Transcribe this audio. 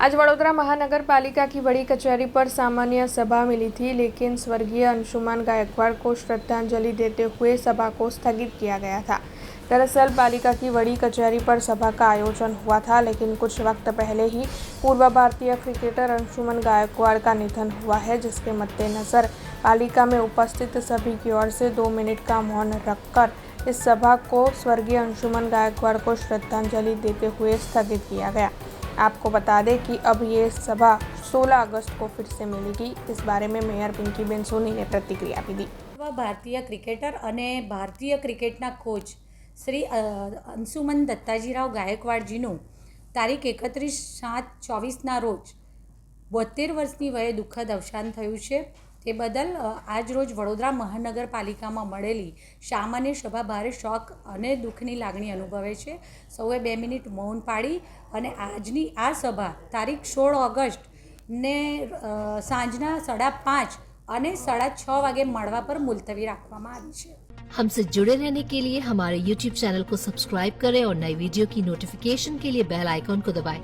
आज वडोदरा महानगर पालिका की बड़ी कचहरी पर सामान्य सभा मिली थी, लेकिन स्वर्गीय अंशुमन गायकवाड़ को श्रद्धांजलि देते हुए सभा को स्थगित किया गया था। दरअसल पालिका की बड़ी कचहरी पर सभा का आयोजन हुआ था, लेकिन कुछ वक्त पहले ही पूर्व भारतीय क्रिकेटर अंशुमन गायकवाड़ का निधन हुआ है, जिसके मद्देनजर पालिका में उपस्थित सभी की ओर से 2 मिनट का मौन रखकर इस सभा को स्वर्गीय अंशुमन गायकवाड़ को श्रद्धांजलि देते हुए स्थगित किया गया। आपको बता दें कि अब ये सभा 16 अगस्त को फिर से मिलेगी। इस बारे में मेयर पिंकीबेन सोनी ने प्रतिक्रिया भी दी। भारतीय क्रिकेटर અને ભારતીય ક્રિકેટના કોચ શ્રી અંશુમન દત્તાજીરાવ ગાયકવાડજીનું તારીખ 31/7/24ના રોજ 72 વર્ષની વયે દુઃખદ અવસાન થયું છે। તે બદલ આજ રોજ વડોદરા મહાનગરપાલિકામાં મળેલી સામાન્ય સભા ભારે શોક અને દુઃખની લાગણી અનુભવે છે। સૌએ 2 મિનિટ મૌન પાડી અને આજની આ સભા તારીખ 16 ઓગસ્ટ ને સાંજના 5:30 અને 6:30 વાગે મળવા પર મુલતવી રાખવામાં આવી છે। हमसे जुड़े रहने के लिए हमारे YouTube चैनल को सब्सक्राइब करें और नई वीडियो की नोटिफिकेशन के लिए बेल आइकॉन को दबाएं।